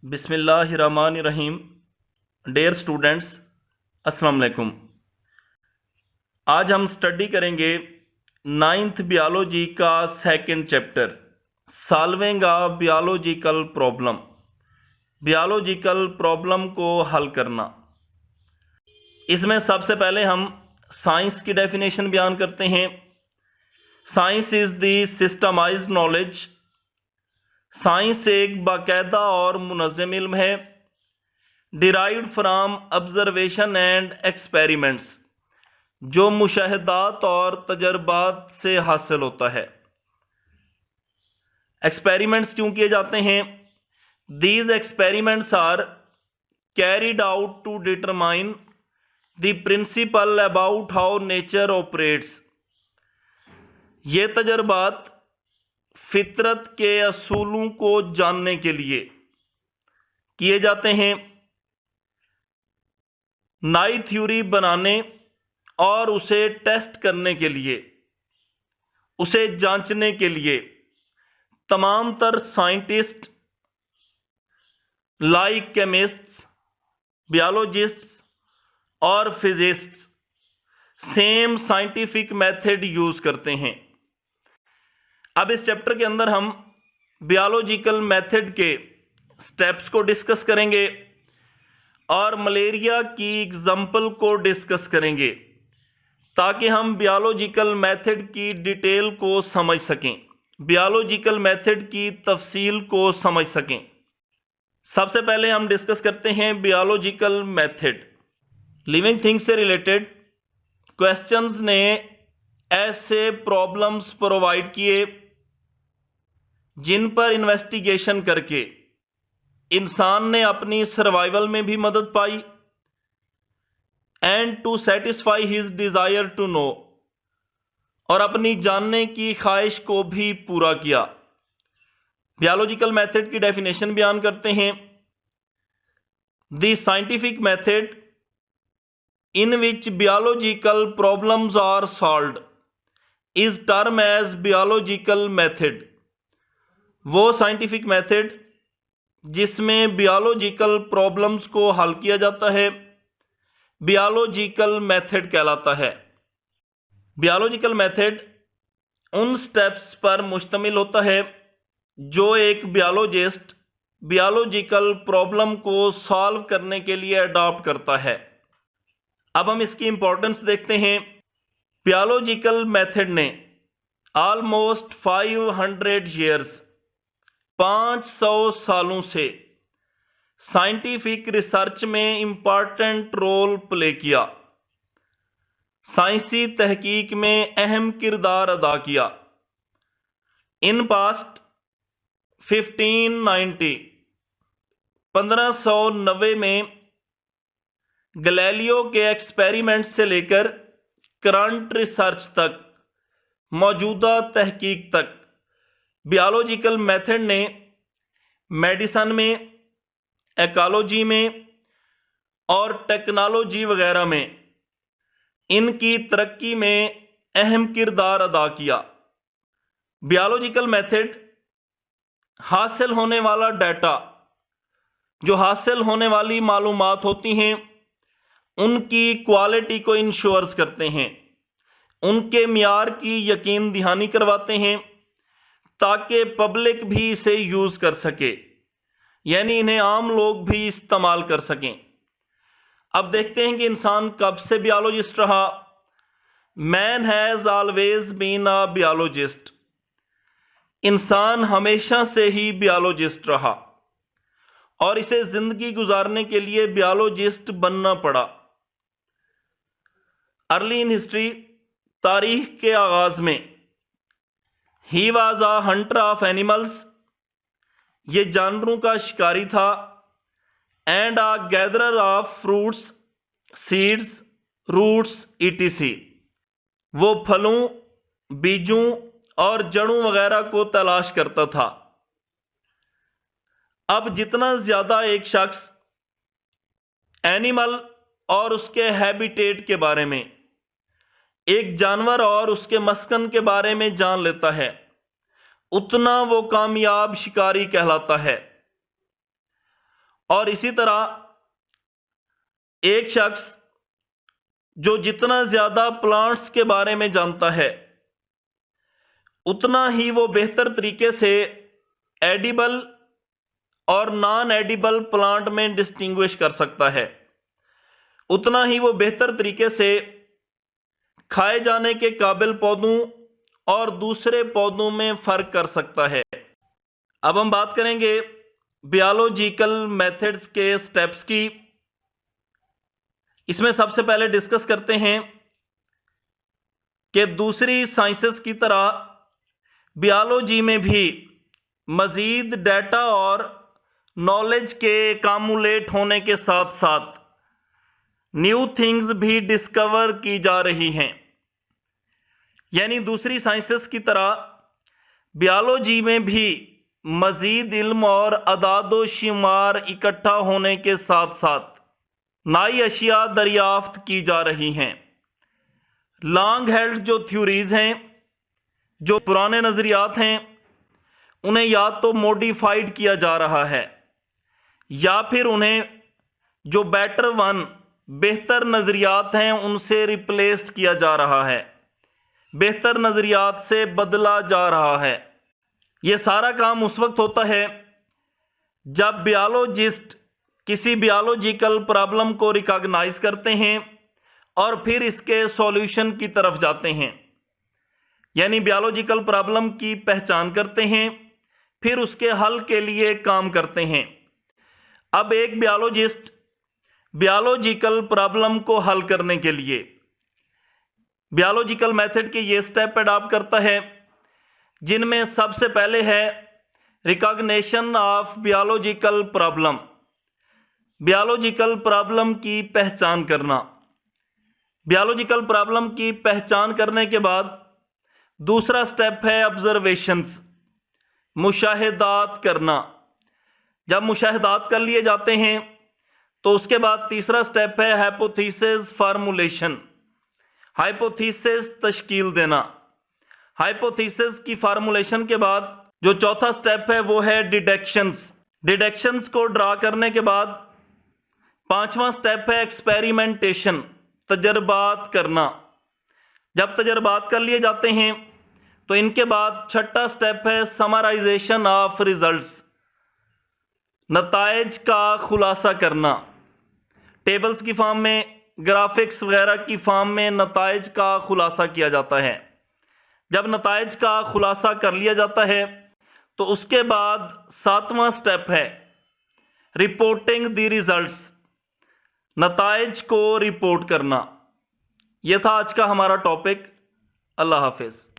बिस्मिल्लाहिर्रहमानिर्रहीम। Dear students, अस्सलाम वालेकुम। आज हम स्टडी करेंगे नाइन्थ बियोलॉजी का second chapter, solving a biological problem. Biological problem को हल करना। इसमें सबसे पहले हम साइंस की डेफिनेशन बयान करते हैं। Science is the systemised knowledge. Science एक बाकायदा और मुनज़्ज़म इल्म है, derived from observation and experiments, जो मुशाहदात और तजर्बात से हासिल होता है। एक्सपेरिमेंट्स क्यों किए जाते हैं? These experiments are carried out to determine the principle about how nature operates. ये तजर्बात फितरत के असूलों को जानने के लिए किए जाते हैं, नई थ्योरी बनाने और उसे टेस्ट करने के लिए, उसे जांचने के लिए तमाम तर साइंटिस्ट लाइक केमिस्ट्स, बियोलॉजिस्ट्स और फिजिस्ट्स सेम साइंटिफिक मेथड यूज़ करते हैं। अब इस चैप्टर के अंदर हम बियोलॉजिकल मेथड के स्टेप्स को डिस्कस करेंगे और मलेरिया की एग्जाम्पल को डिस्कस करेंगे, ताकि हम बियोलॉजिकल मेथड की डिटेल को समझ सकें, बियोलॉजिकल मेथड की तफसील को समझ सकें। सबसे पहले हम डिस्कस करते हैं बियोलॉजिकल मेथड। लिविंग थिंग्स से रिलेटेड क्वेश्चंस ने ऐसे प्रॉब्लम्स प्रोवाइड किए जिन पर इन्वेस्टिगेशन करके इंसान ने अपनी सर्वाइवल में भी मदद पाई and to satisfy his desire to know, और अपनी जानने की ख्वाहिश को भी पूरा किया। बियोलॉजिकल मेथड की डेफिनेशन बयान करते हैं। The scientific method in which biological problems are solved is term as biological method. वो साइंटिफिक मेथड जिसमें बियोलॉजिकल प्रॉब्लम्स को हल किया जाता है, बियोलॉजिकल मेथड कहलाता है। बियोलॉजिकल मेथड उन स्टेप्स पर मुश्तमिल होता है जो एक बियोलॉजिस्ट बियोलॉजिकल प्रॉब्लम को सॉल्व करने के लिए अडॉप्ट करता है। अब हम इसकी इंपॉर्टेंस देखते हैं। बियोलॉजिकल मेथड ने ऑलमोस्ट 500 ईयर्स 500 सालों से साइंटिफिक रिसर्च में इम्पॉर्टेंट रोल प्ले किया, साइंसी तहकीक में अहम किरदार अदा किया। इन पास्ट 1590 में गैलीलियो के एक्सपेरिमेंट से लेकर करंट रिसर्च तक, मौजूदा तहकीक तक, बियोलॉजिकल मेथड ने मेडिसन में, एकोलॉजी में और टेक्नोलॉजी वगैरह में इनकी तरक्की में अहम किरदार अदा किया। बियोलॉजिकल मेथड हासिल होने वाला डाटा, जो हासिल होने वाली मालूमात होती हैं, उनकी क्वालिटी को इंश्योर्स करते हैं, उनके मियार की यकीन दहानी करवाते हैं, ताकि पब्लिक भी इसे यूज़ कर सके, यानी इन्हें आम लोग भी इस्तेमाल कर सकें। अब देखते हैं कि इंसान कब से बियोलॉजिस्ट रहा। Man has always been a biologist. इंसान हमेशा से ही बियोलॉजिस्ट रहा और इसे ज़िंदगी गुजारने के लिए बियोलॉजिस्ट बनना पड़ा। अर्ली इन हिस्ट्री, तारीख के आगाज़ में, he was a hunter of animals, ये जानवरों का शिकारी था, and a gatherer of fruits, seeds, roots etc, वो फलों, बीजों और जड़ों वगैरह को तलाश करता था। अब जितना ज़्यादा एक शख्स एनिमल और उसके हैबिटेट के बारे में, एक जानवर और उसके मस्कन के बारे में जान लेता है, उतना वो कामयाब शिकारी कहलाता है। और इसी तरह एक शख्स जो जितना ज़्यादा प्लांट्स के बारे में जानता है उतना ही वो बेहतर तरीके से एडिबल और नॉन एडिबल प्लांट में डिस्टिंग्विश कर सकता है, उतना ही वो बेहतर तरीके से खाए जाने के काबिल पौधों और दूसरे पौधों में फ़र्क कर सकता है। अब हम बात करेंगे बायोलॉजिकल मेथड्स के स्टेप्स की। इसमें सबसे पहले डिस्कस करते हैं कि दूसरी साइंसेस की तरह बायोलॉजी में भी मज़ीद डाटा और नॉलेज के कामुलेट होने के साथ साथ न्यू थिंग्स भी डिस्कवर की जा रही हैं। यानी दूसरी साइंसेस की तरह बायोलॉजी में भी मज़ीद इल्म और अदादो शुमार इकट्ठा होने के साथ साथ नई अशिया दरियाफ्त की जा रही हैं। लॉन्ग हेल्ड जो थ्योरीज़ हैं, जो पुराने नज़रियात हैं, उन्हें या तो मॉडिफाइड किया जा रहा है या फिर उन्हें जो बेटर वन बेहतर नज़रियात हैं उनसे रिप्लेस्ड किया जा रहा है, बेहतर नज़रियात से बदला जा रहा है। ये सारा काम उस वक्त होता है जब बायोलॉजिस्ट किसी बायोलॉजिकल प्रॉब्लम को रिकॉग्नाइज करते हैं और फिर इसके सॉल्यूशन की तरफ जाते हैं। यानी बायोलॉजिकल प्रॉब्लम की पहचान करते हैं, फिर उसके हल के लिए काम करते हैं। अब एक बायोलॉजिस्ट बायोलॉजिकल प्रॉब्लम को हल करने के लिए बायोलॉजिकल मेथड के ये स्टेप अडॉप्ट करता है, जिनमें सबसे पहले है recognition of biological problem, biological problem की पहचान करना। बायोलॉजिकल प्रॉब्लम की पहचान करने के बाद दूसरा स्टेप है ऑब्जर्वेशंस, मुशाहिदात करना। जब मुशाहिदात कर लिए जाते हैं तो उसके बाद तीसरा स्टेप है हाइपोथेसिस फार्मूलेशन, हाइपोथेसिस तश्कील देना। हाइपोथेसिस की फार्मूलेशन के बाद जो चौथा स्टेप है वो है डिडक्शंस, डिडक्शंस को ड्रा करने के बाद पांचवा स्टेप है एक्सपेरिमेंटेशन, तजर्बात करना। जब तजर्बात कर लिए जाते हैं तो इनके बाद छठा स्टेप है समराइजेशन ऑफ रिजल्ट्स, नताइज का खुलासा करना। टेबल्स की फॉर्म में, ग्राफिक्स वगैरह की फॉर्म में नताइज का खुलासा किया जाता है। जब नताइज का खुलासा कर लिया जाता है तो उसके बाद सातवां स्टेप है रिपोर्टिंग द रिजल्ट्स, नताइज को रिपोर्ट करना। यह था आज का हमारा टॉपिक। अल्लाह हाफिज़।